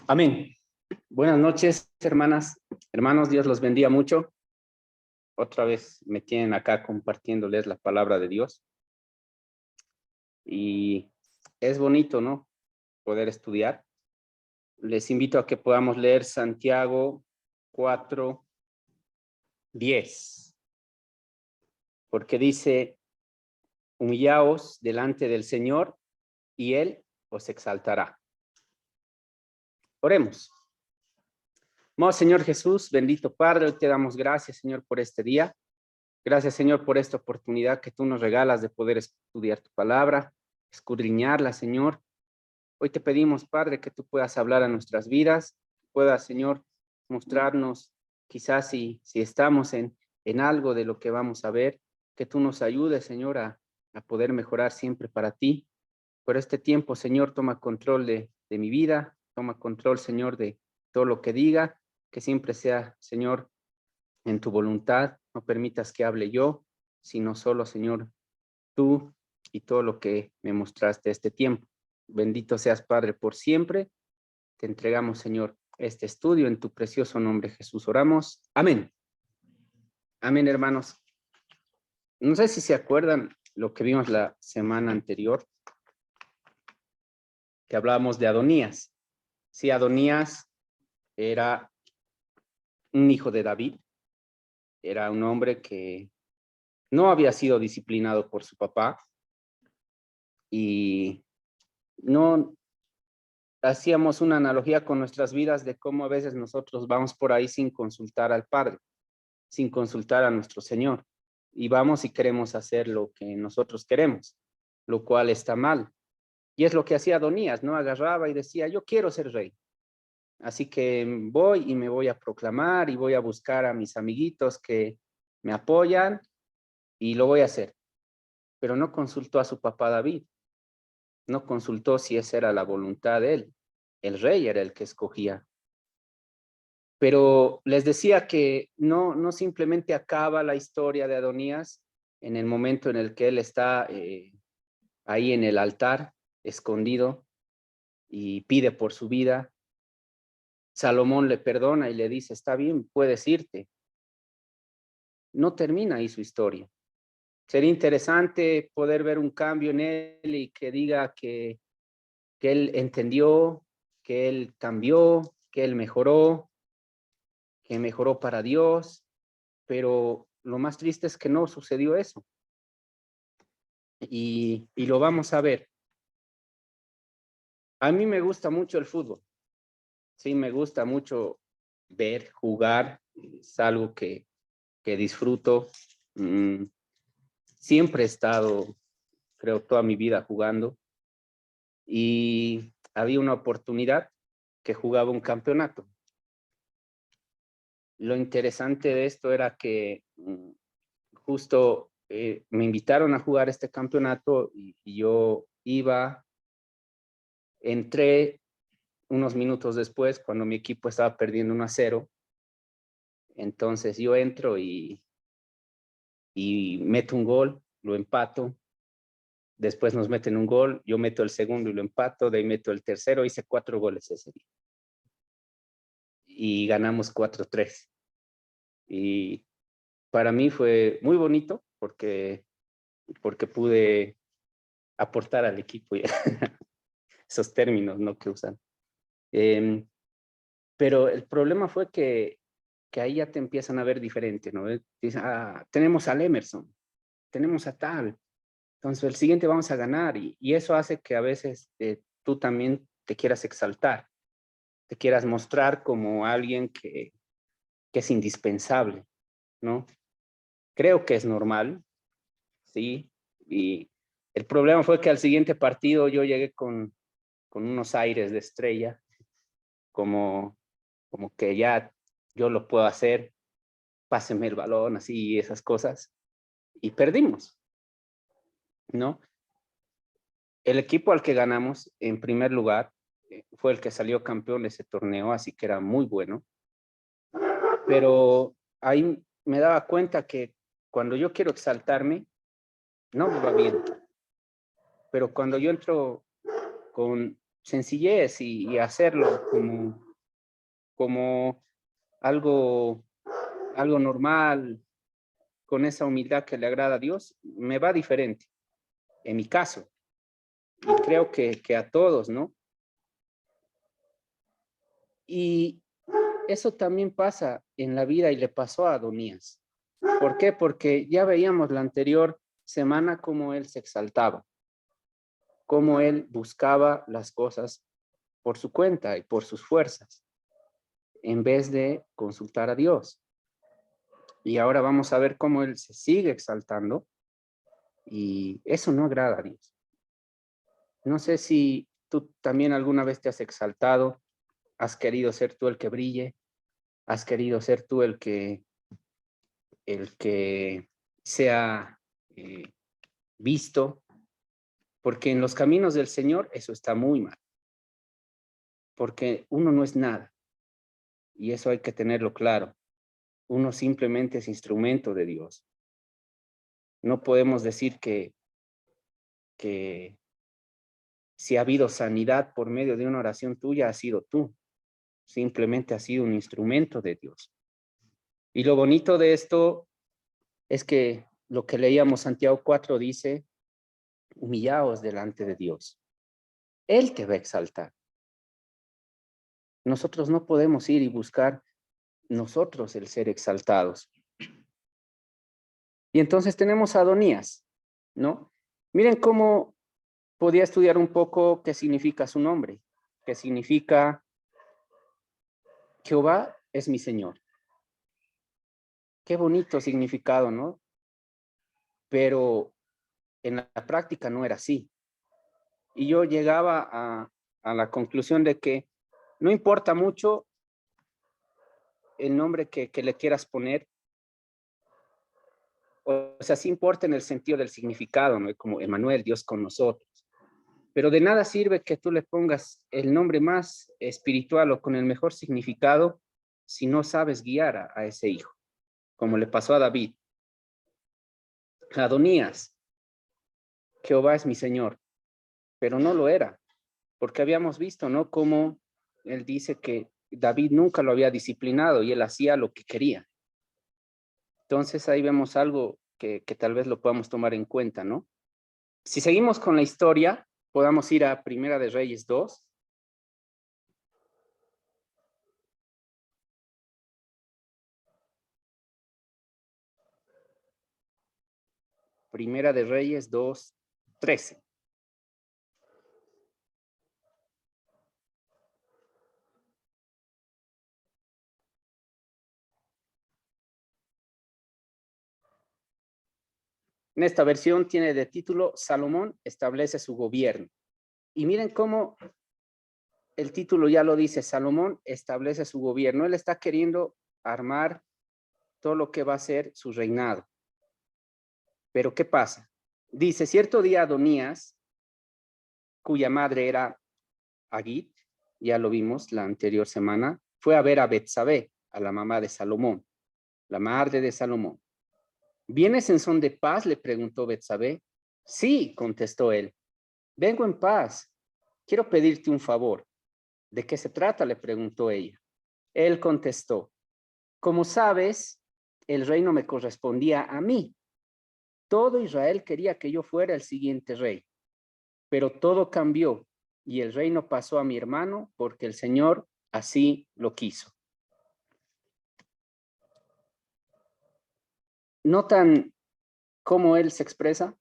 Amén. Buenas noches, hermanas, hermanos, Dios los bendiga mucho. Otra vez me tienen acá compartiéndoles la palabra de Dios. Y es bonito, ¿no? Poder estudiar. Les invito a que podamos leer Santiago 4:10, porque dice, humillaos delante del Señor y Él os exaltará. Oremos. Amado Señor Jesús, bendito Padre, hoy te damos gracias, Señor, por este día. Gracias, Señor, por esta oportunidad que tú nos regalas de poder estudiar tu palabra, escudriñarla, Señor. Hoy te pedimos, Padre, que tú puedas hablar a nuestras vidas, puedas, Señor, mostrarnos quizás si estamos en algo de lo que vamos a ver, que tú nos ayudes, Señor, a poder mejorar siempre para ti. Por este tiempo, Señor, toma control de mi vida, toma control, Señor, de todo lo que diga, que siempre sea, Señor, en tu voluntad. No permitas que hable yo, sino solo, Señor, tú y todo lo que me mostraste este tiempo. Bendito seas, Padre, por siempre. Te entregamos, Señor, este estudio en tu precioso nombre, Jesús. Oramos. Amén. Amén, hermanos. No sé si se acuerdan lo que vimos la semana anterior, que hablábamos de Adonías. Sí, Adonías era un hijo de David, era un hombre que no había sido disciplinado por su papá y no hacíamos una analogía con nuestras vidas de cómo a veces nosotros vamos por ahí sin consultar al Padre, sin consultar a nuestro Señor, y vamos y queremos hacer lo que nosotros queremos, lo cual está mal. Y es lo que hacía Adonías, ¿no? Agarraba y decía, yo quiero ser rey. Así que voy y me voy a proclamar y voy a buscar a mis amiguitos que me apoyan y lo voy a hacer. Pero no consultó a su papá David, no consultó si esa era la voluntad de él. El rey era el que escogía. Pero les decía que no simplemente acaba la historia de Adonías en el momento en el que él está ahí en el altar, escondido, y pide por su vida. Salomón le perdona y le dice, está bien, puedes irte. No termina ahí su historia. Sería interesante poder ver un cambio en él y que diga que él entendió, que él cambió, que él mejoró, que mejoró para Dios, pero lo más triste es que no sucedió eso. Y lo vamos a ver. A mí me gusta mucho el fútbol. Sí, me gusta mucho ver, jugar. Es algo que disfruto. Siempre he estado, creo, toda mi vida jugando. Y había una oportunidad que jugaba un campeonato. Lo interesante de esto era que justo me invitaron a jugar este campeonato y yo iba, entré unos minutos después cuando mi equipo estaba perdiendo 1-0. Entonces yo entro y meto un gol, lo empato. Después nos meten un gol, yo meto el segundo y lo empato, de ahí meto el tercero, hice 4 goles ese día. Y ganamos 4-3. Y para mí fue muy bonito porque pude aportar al equipo. Esos términos, ¿no?, que usan. Pero el problema fue que ahí ya te empiezan a ver diferente, ¿no? Dicen, tenemos al Emerson, tenemos a tal, entonces el siguiente vamos a ganar, y eso hace que a veces tú también te quieras exaltar, te quieras mostrar como alguien que es indispensable, ¿no? Creo que es normal, sí, y el problema fue que al siguiente partido yo llegué con unos aires de estrella, como que ya yo lo puedo hacer, páseme el balón, así, esas cosas, y perdimos, ¿no? El equipo al que ganamos, en primer lugar, fue el que salió campeón de ese torneo, así que era muy bueno, pero ahí me daba cuenta que cuando yo quiero exaltarme, no me va bien, pero cuando yo entro con sencillez y hacerlo como algo normal, con esa humildad que le agrada a Dios, me va diferente, en mi caso. Y creo que a todos, ¿no? Y eso también pasa en la vida y le pasó a Adonías. ¿Por qué? Porque ya veíamos la anterior semana cómo él se exaltaba, cómo él buscaba las cosas por su cuenta y por sus fuerzas, en vez de consultar a Dios. Y ahora vamos a ver cómo él se sigue exaltando y eso no agrada a Dios. No sé si tú también alguna vez te has exaltado, has querido ser tú el que brille, has querido ser tú el que sea visto, porque en los caminos del Señor eso está muy mal, porque uno no es nada y eso hay que tenerlo claro. Uno simplemente es instrumento de Dios. No podemos decir que si ha habido sanidad por medio de una oración tuya, ha sido tú. Simplemente has sido un instrumento de Dios. Y lo bonito de esto es que lo que leíamos Santiago 4 dice, humillaos delante de Dios. Él te va a exaltar. Nosotros no podemos ir y buscar nosotros el ser exaltados. Y entonces tenemos a Adonías, ¿no? Miren cómo podía estudiar un poco qué significa su nombre, qué significa Jehová es mi Señor. Qué bonito significado, ¿no? Pero en la práctica no era así. Y yo llegaba a la conclusión de que no importa mucho el nombre que le quieras poner, o sea, sí importa en el sentido del significado, ¿no? Como Emmanuel, Dios con nosotros. Pero de nada sirve que tú le pongas el nombre más espiritual o con el mejor significado si no sabes guiar a ese hijo, como le pasó a David. Adonías, Jehová es mi Señor, pero no lo era, porque habíamos visto, ¿no? Cómo él dice que David nunca lo había disciplinado y él hacía lo que quería. Entonces ahí vemos algo que tal vez lo podamos tomar en cuenta, ¿no? Si seguimos con la historia, podamos ir a Primera de Reyes 2. Primera de Reyes 2:13. En esta versión tiene de título Salomón establece su gobierno. Y miren cómo el título ya lo dice, Salomón establece su gobierno. Él está queriendo armar todo lo que va a ser su reinado. Pero ¿qué pasa? Dice, cierto día Adonías, cuya madre era Agit, ya lo vimos la anterior semana, fue a ver a Betsabé, a la mamá de Salomón, la madre de Salomón. ¿Vienes en son de paz?, le preguntó Betsabé. Sí, contestó él. Vengo en paz. Quiero pedirte un favor. ¿De qué se trata?, le preguntó ella. Él contestó, como sabes, el reino me correspondía a mí. Todo Israel quería que yo fuera el siguiente rey, pero todo cambió y el reino pasó a mi hermano porque el Señor así lo quiso. ¿Notan cómo él se expresa?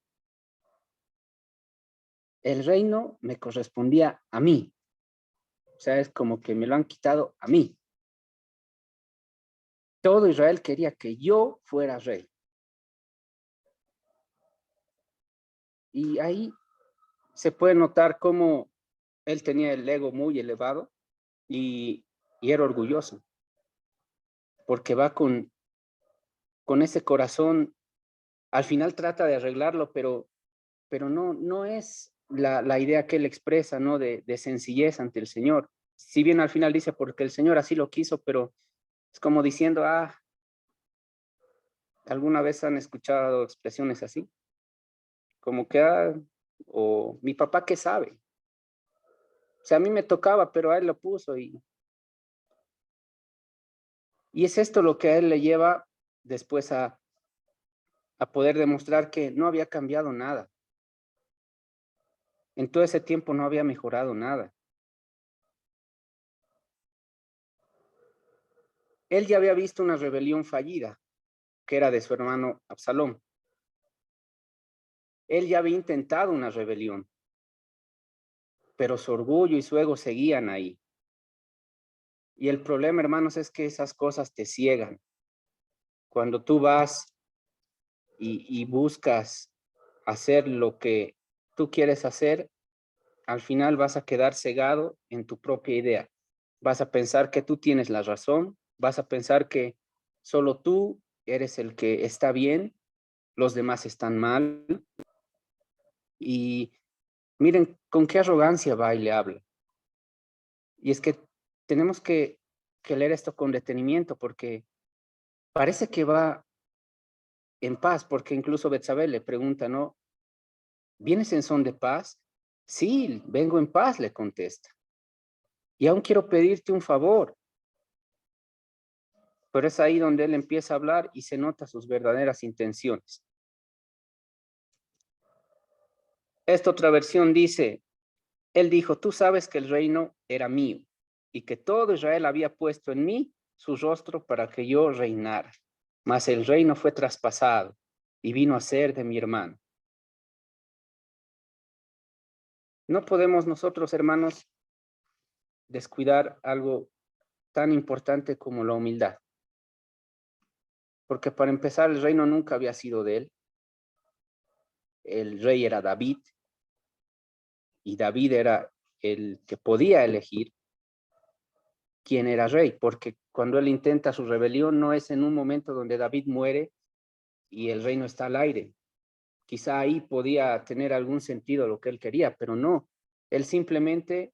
El reino me correspondía a mí. O sea, es como que me lo han quitado a mí. Todo Israel quería que yo fuera rey. Y ahí se puede notar cómo él tenía el ego muy elevado y era orgulloso, porque va con ese corazón, al final trata de arreglarlo, pero no es la idea que él expresa, ¿no? De sencillez ante el Señor. Si bien al final dice, porque el Señor así lo quiso, pero es como diciendo, ¿alguna vez han escuchado expresiones así? Como que, o mi papá, ¿qué sabe? O sea, a mí me tocaba, pero a él lo puso. Y es esto lo que a él le lleva después a poder demostrar que no había cambiado nada. En todo ese tiempo no había mejorado nada. Él ya había visto una rebelión fallida, que era de su hermano Absalón. Él ya había intentado una rebelión, pero su orgullo y su ego seguían ahí. Y el problema, hermanos, es que esas cosas te ciegan. Cuando tú vas y buscas hacer lo que tú quieres hacer, al final vas a quedar cegado en tu propia idea. Vas a pensar que tú tienes la razón, vas a pensar que solo tú eres el que está bien, los demás están mal. Y miren con qué arrogancia va y le habla. Y es que tenemos que leer esto con detenimiento porque parece que va en paz, porque incluso Betsabé le pregunta, ¿no? ¿Vienes en son de paz? Sí, vengo en paz, le contesta. Y aún quiero pedirte un favor. Pero es ahí donde él empieza a hablar y se nota sus verdaderas intenciones. Esta otra versión dice, él dijo, tú sabes que el reino era mío y que todo Israel había puesto en mí su rostro para que yo reinara. Mas el reino fue traspasado y vino a ser de mi hermano. No podemos nosotros, hermanos, descuidar algo tan importante como la humildad. Porque para empezar, el reino nunca había sido de él. El rey era David y David era el que podía elegir quién era rey, porque cuando él intenta su rebelión no es en un momento donde David muere y el reino está al aire. Quizá ahí podía tener algún sentido lo que él quería, pero no. Él simplemente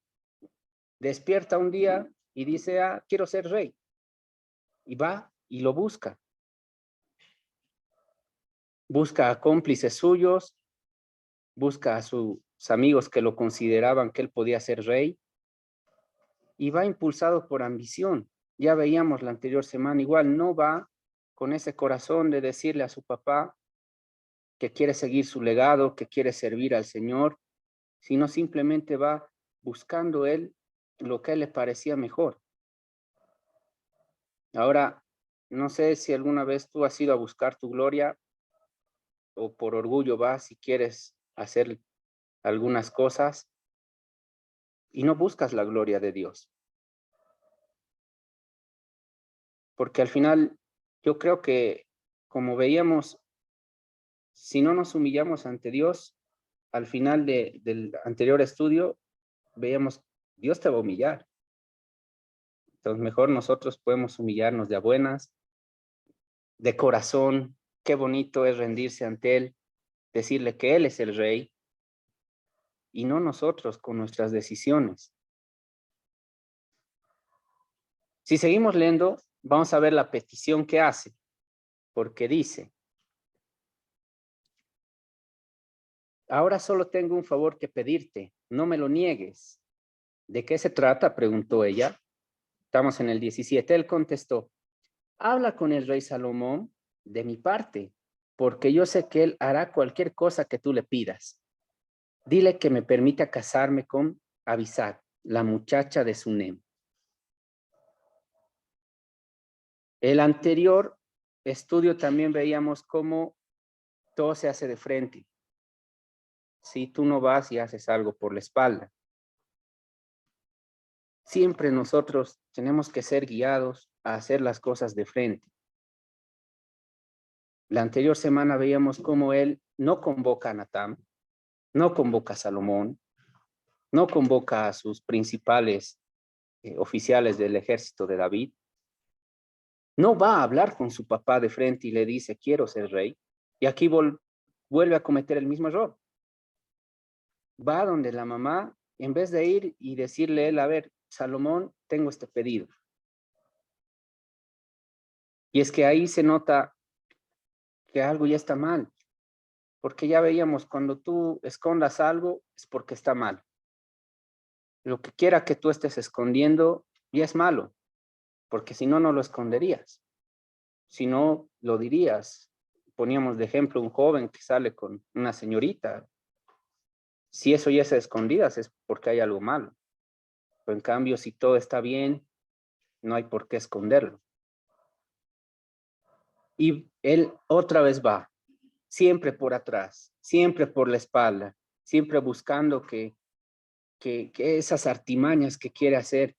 despierta un día y dice, quiero ser rey. Y va y lo busca. Busca a cómplices suyos, busca a sus amigos que lo consideraban que él podía ser rey y va impulsado por ambición. Ya veíamos la anterior semana, igual no va con ese corazón de decirle a su papá que quiere seguir su legado, que quiere servir al Señor, sino simplemente va buscando él lo que a él le parecía mejor. Ahora, no sé si alguna vez tú has ido a buscar tu gloria o por orgullo vas y quieres hacer algunas cosas y no buscas la gloria de Dios. Porque al final yo creo que, como veíamos, si no nos humillamos ante Dios, al final del anterior estudio, veíamos, Dios te va a humillar. Entonces, mejor nosotros podemos humillarnos de a buenas, de corazón. Qué bonito es rendirse ante Él, decirle que Él es el Rey y no nosotros con nuestras decisiones. Si seguimos leyendo, vamos a ver la petición que hace, porque dice, ahora solo tengo un favor que pedirte, no me lo niegues. ¿De qué se trata?, preguntó ella. Estamos en el 17. Él contestó, habla con el rey Salomón de mi parte, porque yo sé que él hará cualquier cosa que tú le pidas. Dile que me permita casarme con Abisag, la muchacha de Sunem. El anterior estudio también veíamos cómo todo se hace de frente. Si tú no vas y haces algo por la espalda. Siempre nosotros tenemos que ser guiados a hacer las cosas de frente. La anterior semana veíamos cómo él no convoca a Natán, no convoca a Salomón, no convoca a sus principales oficiales del ejército de David, no va a hablar con su papá de frente y le dice, quiero ser rey, y aquí vuelve a cometer el mismo error. Va donde la mamá, en vez de ir y decirle él, a ver, Salomón, tengo este pedido. Y es que ahí se nota que algo ya está mal, porque ya veíamos, cuando tú escondas algo, es porque está mal. lo que quiera que tú estés escondiendo ya es malo, porque si no, no lo esconderías. Si no, lo dirías. Poníamos de ejemplo un joven que sale con una señorita. Si eso ya es a escondidas es porque hay algo malo. Pero en cambio, si todo está bien, no hay por qué esconderlo. Y él otra vez va, siempre por atrás, siempre por la espalda, siempre buscando que esas artimañas que quiere hacer.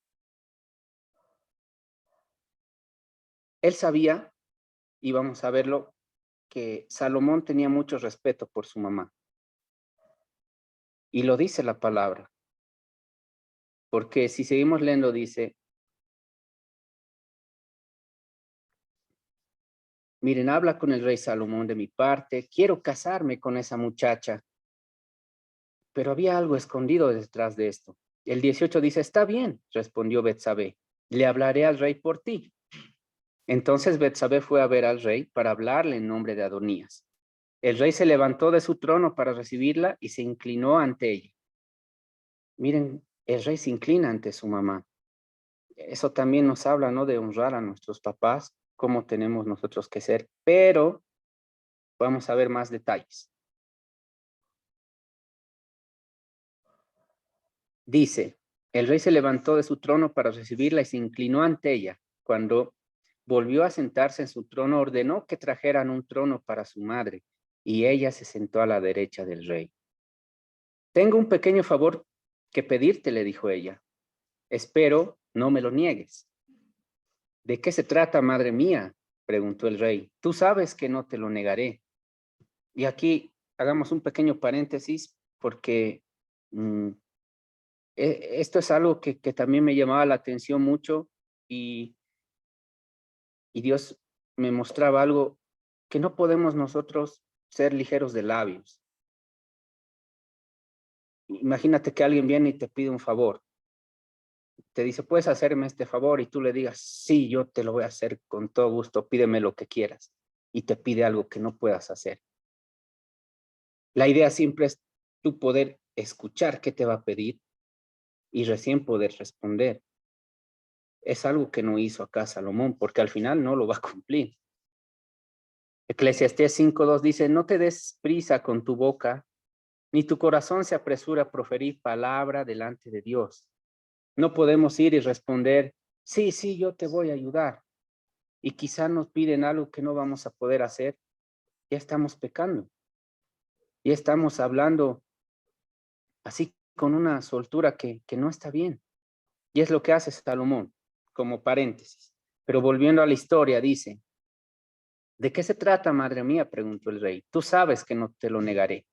Él sabía, y vamos a verlo, que Salomón tenía mucho respeto por su mamá. Y lo dice la palabra. Porque si seguimos leyendo, dice, miren, habla con el rey Salomón de mi parte, quiero casarme con esa muchacha. Pero había algo escondido detrás de esto. El 18 dice, está bien, respondió Betsabé, le hablaré al rey por ti. Entonces Betsabé fue a ver al rey para hablarle en nombre de Adonías. El rey se levantó de su trono para recibirla y se inclinó ante ella. Miren, el rey se inclina ante su mamá. Eso también nos habla, ¿no? De honrar a nuestros papás, cómo tenemos nosotros que ser, pero vamos a ver más detalles. Dice, el rey se levantó de su trono para recibirla y se inclinó ante ella. Cuando volvió a sentarse en su trono, ordenó que trajeran un trono para su madre, y ella se sentó a la derecha del rey. Tengo un pequeño favor que pedirte, le dijo ella. Espero no me lo niegues. ¿De qué se trata, madre mía? Preguntó el rey. Tú sabes que no te lo negaré. Y aquí hagamos un pequeño paréntesis porque esto es algo que también me llamaba la atención mucho y, y Dios me mostraba algo que no podemos nosotros ser ligeros de labios. Imagínate que alguien viene y te pide un favor. Te dice, ¿puedes hacerme este favor? Y tú le digas, sí, yo te lo voy a hacer con todo gusto, pídeme lo que quieras. Y te pide algo que no puedas hacer. La idea siempre es tú poder escuchar qué te va a pedir y recién poder responder. Es algo que no hizo acá Salomón, porque al final no lo va a cumplir. Eclesiastés 5:2 dice, no te des prisa con tu boca, ni tu corazón se apresura a proferir palabra delante de Dios. No podemos ir y responder, sí, sí, yo te voy a ayudar. Y quizá nos piden algo que no vamos a poder hacer. Ya estamos pecando. Ya estamos hablando así con una soltura que no está bien. Y es lo que hace Salomón, como paréntesis. Pero volviendo a la historia, dice, ¿de qué se trata, madre mía? Preguntó el rey. Tú sabes que no te lo negaré.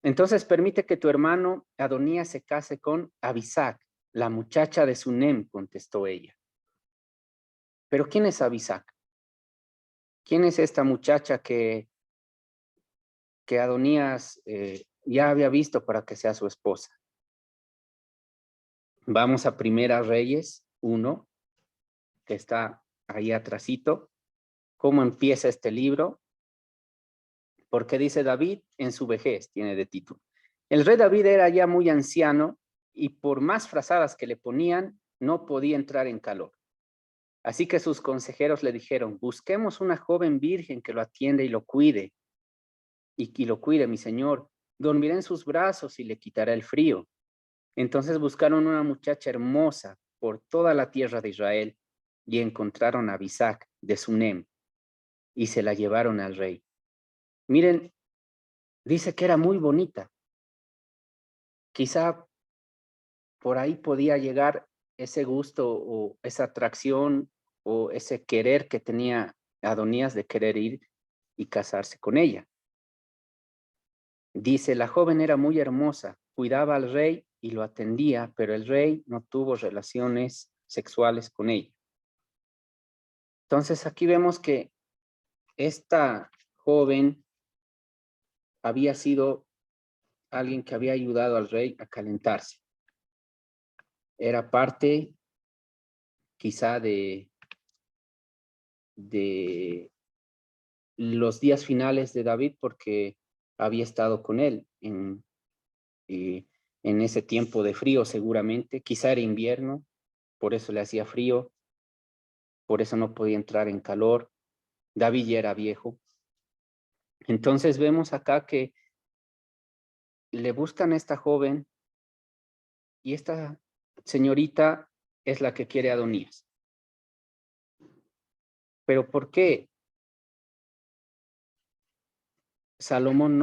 Entonces permite que tu hermano Adonías se case con Abisac, la muchacha de Sunem, contestó ella. ¿Pero quién es Abisac? ¿Quién es esta muchacha que Adonías ya había visto para que sea su esposa? Vamos a Primera Reyes 1, que está ahí atrasito. ¿Cómo empieza este libro? Porque dice David en su vejez, tiene de título. El rey David era ya muy anciano y por más frazadas que le ponían, no podía entrar en calor. Así que sus consejeros le dijeron, busquemos una joven virgen que lo atienda y lo cuide. Y lo cuide, mi señor. Dormirá en sus brazos y le quitará el frío. Entonces buscaron una muchacha hermosa por toda la tierra de Israel y encontraron a Abisac de Sunem y se la llevaron al rey. Miren, dice que era muy bonita. Quizá por ahí podía llegar ese gusto o esa atracción o ese querer que tenía Adonías de querer ir y casarse con ella. Dice, la joven era muy hermosa, cuidaba al rey y lo atendía, pero el rey no tuvo relaciones sexuales con ella. Entonces aquí vemos que esta joven había sido alguien que había ayudado al rey a calentarse. Era parte quizá de los días finales de David porque había estado con él en ese tiempo de frío seguramente, quizá era invierno, por eso le hacía frío, por eso no podía entrar en calor. David ya era viejo. Entonces vemos acá que le buscan a esta joven y esta señorita es la que quiere a Adonías. Pero ¿por qué Salomón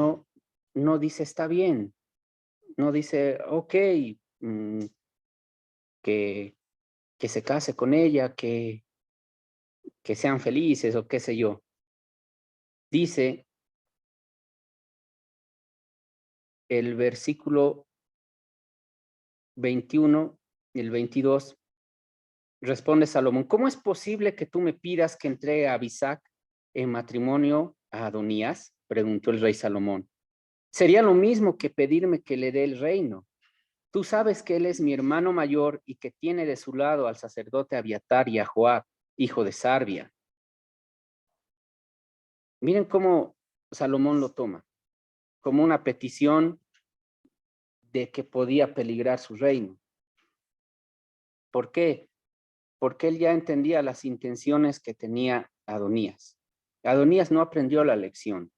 no dice está bien? No dice, ok, mm, que, que se case con ella, que sean felices o qué sé yo. Dice el versículo 21 y el 22, responde Salomón, ¿cómo es posible que tú me pidas que entregue a Abisac en matrimonio a Adonías? Preguntó el rey Salomón. Sería lo mismo que pedirme que le dé el reino. Tú sabes que él es mi hermano mayor y que tiene de su lado al sacerdote Abiatar y a Joab, hijo de Sarbia. Miren cómo Salomón lo toma, como una petición de que podía peligrar su reino. ¿Por qué? Porque él ya entendía las intenciones que tenía Adonías. Adonías no aprendió la lección,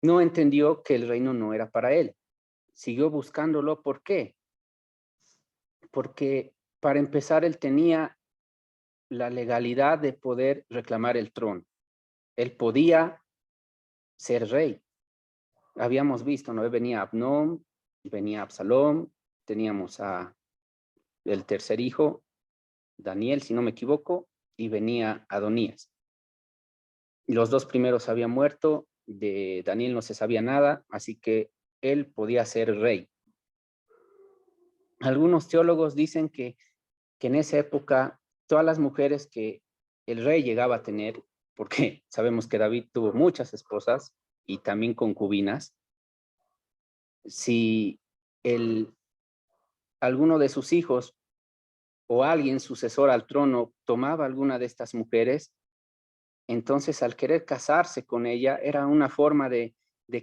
no entendió que el reino no era para él, siguió buscándolo. ¿Por qué? Porque para empezar él tenía la legalidad de poder reclamar el trono. Él podía ser rey. Habíamos visto, ¿no? Venía Abnón, venía Absalón, teníamos a el tercer hijo, Daniel, si no me equivoco, y venía Adonías. Los dos primeros habían muerto, de Daniel no se sabía nada, así que él podía ser rey. Algunos teólogos dicen que en esa época todas las mujeres que el rey llegaba a tener, porque sabemos que David tuvo muchas esposas y también concubinas, si alguno de sus hijos o alguien sucesor al trono tomaba alguna de estas mujeres, entonces al querer casarse con ella era una forma de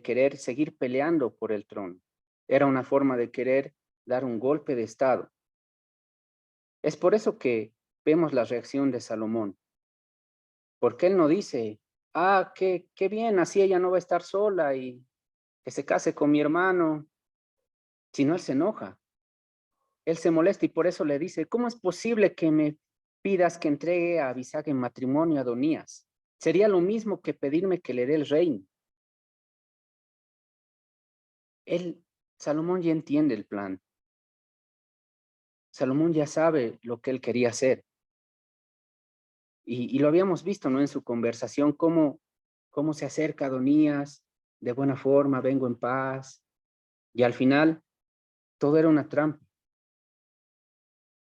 querer seguir peleando por el trono. Era una forma de querer dar un golpe de estado. Es por eso que vemos la reacción de Salomón, porque él no dice, qué bien, así ella no va a estar sola y que se case con mi hermano, sino él se enoja, él se molesta y por eso le dice, ¿cómo es posible que me pidas que entregue a Abisag en matrimonio a Adonías? Sería lo mismo que pedirme que le dé el reino. Salomón ya entiende el plan. Salomón ya sabe lo que él quería hacer. Y lo habíamos visto, ¿no? En su conversación, cómo se acerca a Adonías de buena forma, vengo en paz. Y al final, todo era una trampa.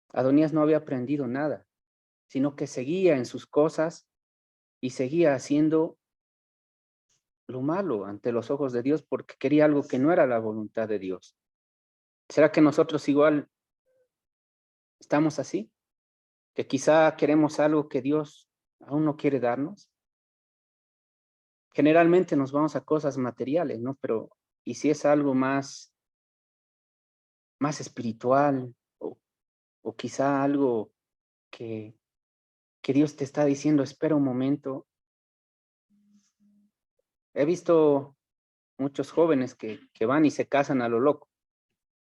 Adonías no había aprendido nada, sino que seguía en sus cosas y seguía haciendo lo malo ante los ojos de Dios porque quería algo que no era la voluntad de Dios. ¿Será que nosotros igual estamos así? Que quizá queremos algo que Dios aún no quiere darnos. Generalmente nos vamos a cosas materiales, ¿no? Pero, ¿y si es algo más espiritual o quizá algo que Dios te está diciendo, espera un momento? He visto muchos jóvenes que van y se casan a lo loco,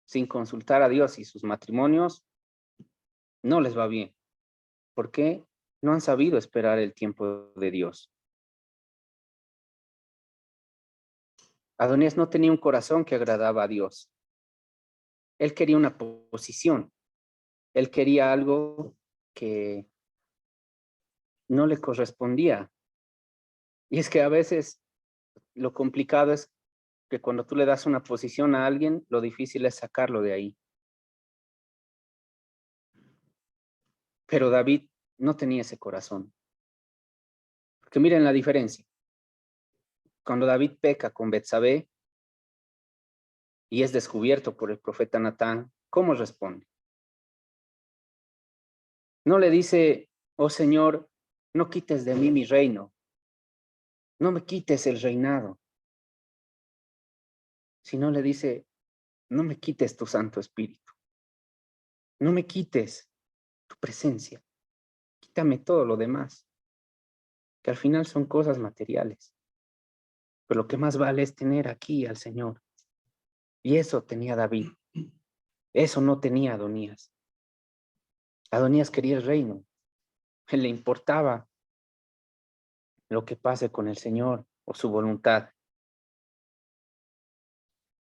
sin consultar a Dios, y sus matrimonios no les va bien. ¿Por qué? No han sabido esperar el tiempo de Dios. Adonías no tenía un corazón que agradaba a Dios. Él quería una posición. Él quería algo que no le correspondía. Y es que a veces lo complicado es que cuando tú le das una posición a alguien, lo difícil es sacarlo de ahí. Pero David no tenía ese corazón. Porque miren la diferencia. Cuando David peca con Betsabé y es descubierto por el profeta Natán, ¿cómo responde? No le dice, oh Señor, no quites de mí mi reino, no me quites el reinado, sino le dice, no me quites tu Santo Espíritu, no me quites tu presencia, quítame todo lo demás, que al final son cosas materiales, pero lo que más vale es tener aquí al Señor. Y eso tenía David, eso no tenía Adonías. Adonías quería el reino, le importaba lo que pase con el Señor o su voluntad.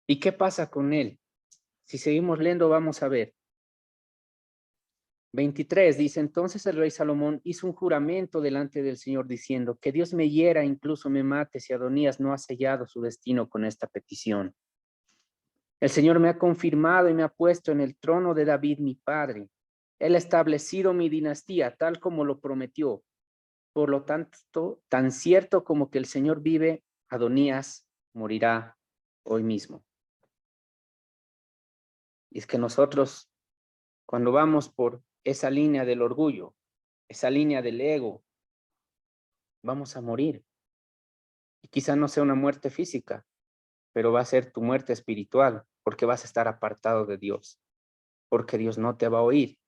¿Y qué pasa con él? Si seguimos leyendo, vamos a ver. 23 dice, entonces el rey Salomón hizo un juramento delante del Señor diciendo, que Dios me hiera, incluso me mate, si Adonías no ha sellado su destino con esta petición. El Señor me ha confirmado y me ha puesto en el trono de David, mi padre. Él ha establecido mi dinastía, tal como lo prometió. Por lo tanto, tan cierto como que el Señor vive, Adonías morirá hoy mismo. Y es que nosotros, cuando vamos por esa línea del orgullo, esa línea del ego, vamos a morir. Y quizá no sea una muerte física, pero va a ser tu muerte espiritual, porque vas a estar apartado de Dios, porque Dios no te va a oír,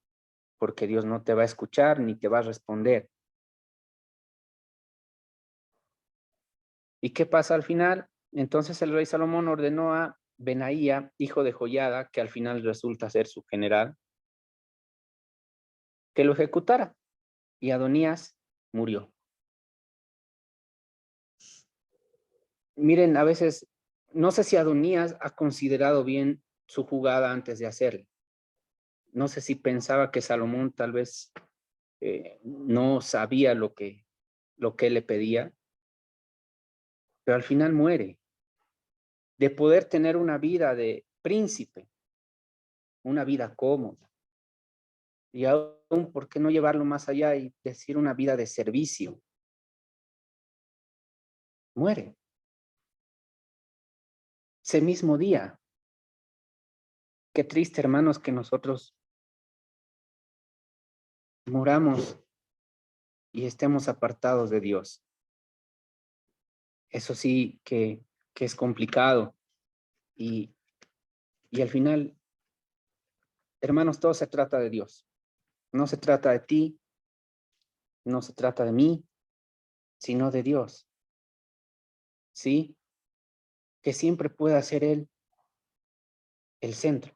porque Dios no te va a escuchar ni te va a responder. ¿Y qué pasa al final? Entonces el rey Salomón ordenó a Benaía, hijo de Joiada, que al final resulta ser su general, que lo ejecutara. Y Adonías murió. Miren, a veces, no sé si Adonías ha considerado bien su jugada antes de hacerla. No sé si pensaba que Salomón tal vez no sabía lo que él le pedía, pero al final muere. De poder tener una vida de príncipe, una vida cómoda. Y aún, ¿por qué no llevarlo más allá y decir una vida de servicio? Muere. Ese mismo día. Qué triste, hermanos, que nosotros muramos y estemos apartados de Dios. Eso sí que es complicado. Y, y al final, hermanos, todo se trata de Dios. No se trata de ti, no se trata de mí, sino de Dios. ¿Sí? Que siempre pueda ser Él el centro.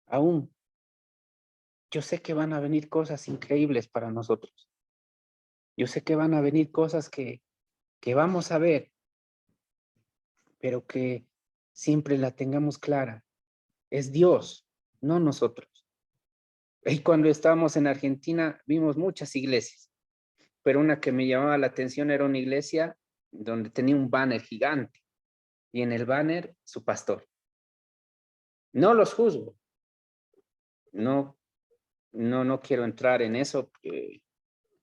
Aún, yo sé que van a venir cosas increíbles para nosotros. Yo sé que van a venir cosas que vamos a ver, pero que siempre la tengamos clara. Es Dios, no nosotros. Y cuando estábamos en Argentina, vimos muchas iglesias, pero una que me llamaba la atención era una iglesia donde tenía un banner gigante y en el banner su pastor. No los juzgo, no, no quiero entrar en eso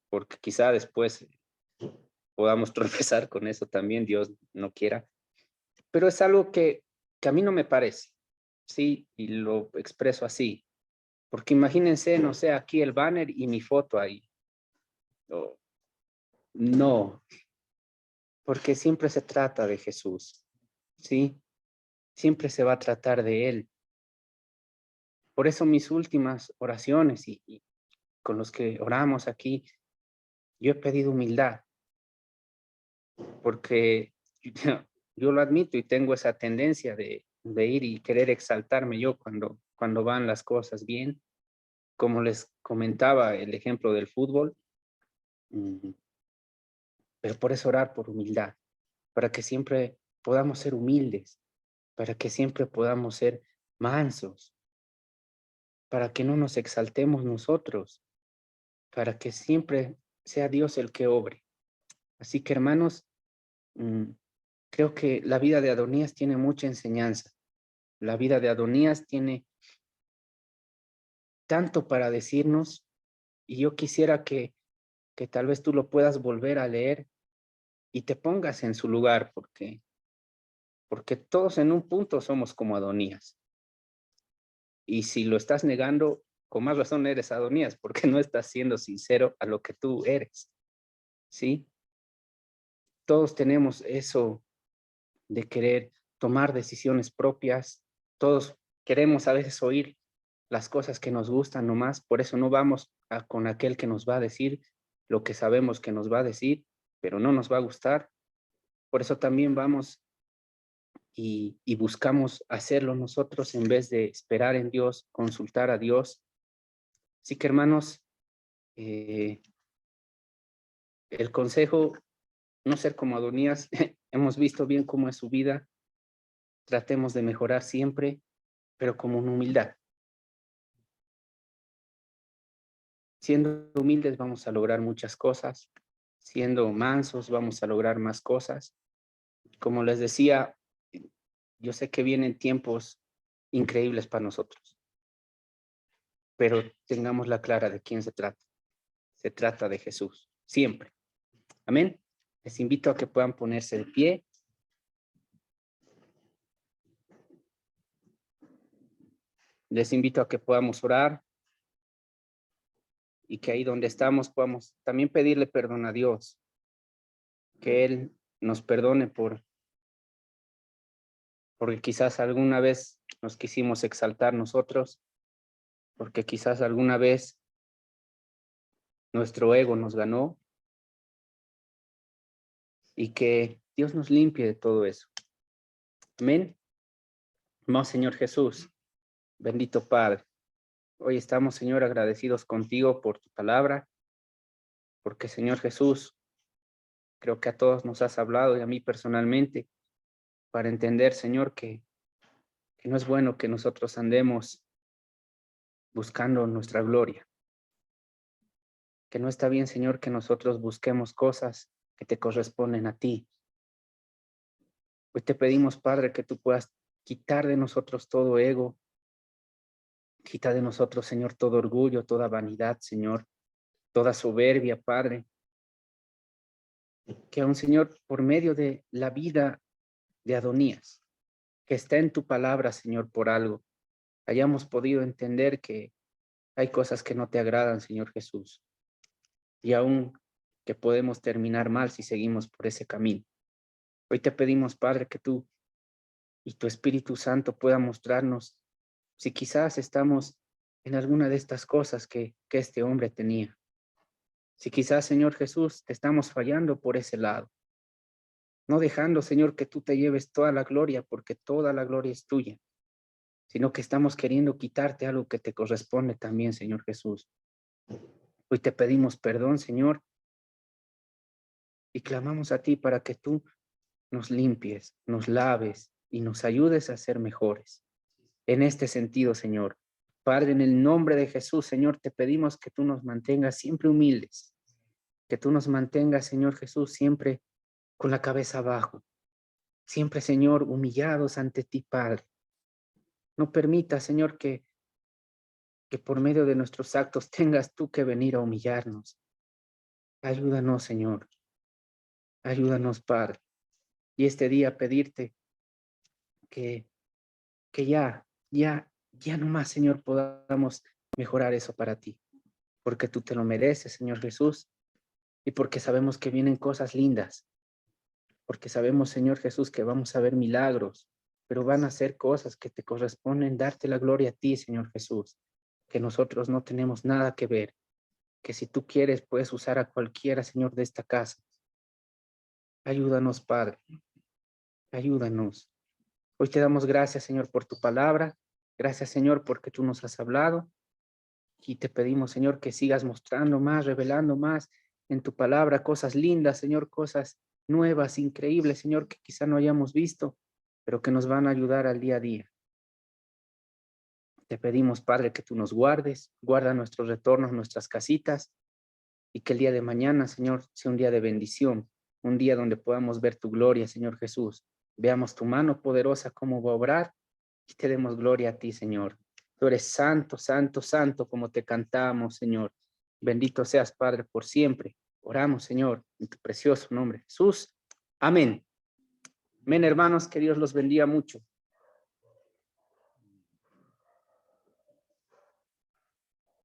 porque quizá después podamos tropezar con eso también, Dios no quiera, pero es algo que a mí no me parece, sí, y lo expreso así, porque imagínense, no sé, aquí el banner y mi foto ahí. Oh, no, porque siempre se trata de Jesús, ¿sí? Siempre se va a tratar de Él. Por eso mis últimas oraciones y con los que oramos aquí, yo he pedido humildad, porque yo lo admito y tengo esa tendencia de ir y querer exaltarme yo cuando van las cosas bien. Como les comentaba el ejemplo del fútbol, mm, pero por eso orar por humildad, para que siempre podamos ser humildes, para que siempre podamos ser mansos, para que no nos exaltemos nosotros, para que siempre sea Dios el que obre. Así que hermanos, mm, creo que la vida de Adonías tiene mucha enseñanza. La vida de Adonías tiene tanto para decirnos y yo quisiera que tal vez tú lo puedas volver a leer y te pongas en su lugar, porque todos en un punto somos como Adonías. Y si lo estás negando, con más razón eres Adonías, porque no estás siendo sincero a lo que tú eres, ¿sí? Todos tenemos eso de querer tomar decisiones propias, Todos queremos a veces oír las cosas que nos gustan nomás, por eso no vamos con aquel que nos va a decir lo que sabemos que nos va a decir, pero no nos va a gustar. Por eso también vamos y buscamos hacerlo nosotros en vez de esperar en Dios, consultar a Dios. Así que hermanos, el consejo, no ser como Adonías, hemos visto bien cómo es su vida, tratemos de mejorar siempre, pero con humildad. Siendo humildes vamos a lograr muchas cosas, siendo mansos vamos a lograr más cosas. Como les decía, yo sé que vienen tiempos increíbles para nosotros, pero tengamos la clara de quién se trata. Se trata de Jesús, siempre. Amén. Les invito a que puedan ponerse de pie. Les invito a que podamos orar y que ahí donde estamos podamos también pedirle perdón a Dios, que Él nos perdone porque quizás alguna vez nos quisimos exaltar nosotros, porque quizás alguna vez nuestro ego nos ganó y que Dios nos limpie de todo eso. Amén. Amado Señor Jesús, bendito Padre, hoy estamos, Señor, agradecidos contigo por tu palabra, porque, Señor Jesús, creo que a todos nos has hablado y a mí personalmente, para entender, Señor, que no es bueno que nosotros andemos buscando nuestra gloria, que no está bien, Señor, que nosotros busquemos cosas que te corresponden a ti. Hoy te pedimos, Padre, que tú puedas quitar de nosotros todo ego, quita de nosotros, Señor, todo orgullo, toda vanidad, Señor, toda soberbia, Padre. Que aún, Señor, por medio de la vida de Adonías, que está en tu palabra, Señor, por algo, hayamos podido entender que hay cosas que no te agradan, Señor Jesús, y aún que podemos terminar mal si seguimos por ese camino. Hoy te pedimos, Padre, que tú y tu Espíritu Santo pueda mostrarnos si quizás estamos en alguna de estas cosas que este hombre tenía. Si quizás, Señor Jesús, te estamos fallando por ese lado. No dejando, Señor, que tú te lleves toda la gloria, porque toda la gloria es tuya, sino que estamos queriendo quitarte algo que te corresponde también, Señor Jesús. Hoy te pedimos perdón, Señor, y clamamos a ti para que tú nos limpies, nos laves y nos ayudes a ser mejores. En este sentido, Señor, Padre, en el nombre de Jesús, Señor, te pedimos que tú nos mantengas siempre humildes, que tú nos mantengas, Señor Jesús, siempre con la cabeza abajo, siempre, Señor, humillados ante ti, Padre. No permita, Señor, que por medio de nuestros actos tengas tú que venir a humillarnos. Ayúdanos, Señor. Ayúdanos, Padre. Y este día pedirte que, que ya no más, Señor, podamos mejorar eso para ti. Porque tú te lo mereces, Señor Jesús. Y porque sabemos que vienen cosas lindas. Porque sabemos, Señor Jesús, que vamos a ver milagros. Pero van a ser cosas que te corresponden darte la gloria a ti, Señor Jesús. Que nosotros no tenemos nada que ver. Que si tú quieres, puedes usar a cualquiera, Señor, de esta casa. Ayúdanos, Padre. Ayúdanos. Hoy te damos gracias, Señor, por tu palabra. Gracias, Señor, porque tú nos has hablado. Y te pedimos, Señor, que sigas mostrando más, revelando más en tu palabra cosas lindas, Señor, cosas nuevas, increíbles, Señor, que quizá no hayamos visto, pero que nos van a ayudar al día a día. Te pedimos, Padre, que tú nos guardes, guarda nuestros retornos, nuestras casitas, y que el día de mañana, Señor, sea un día de bendición, un día donde podamos ver tu gloria, Señor Jesús. Veamos tu mano poderosa cómo va a obrar y te demos gloria a ti, Señor. Tú eres santo, santo, santo, como te cantamos, Señor. Bendito seas, Padre, por siempre. Oramos, Señor, en tu precioso nombre, Jesús. Amén. Amén, hermanos, que Dios los bendiga mucho.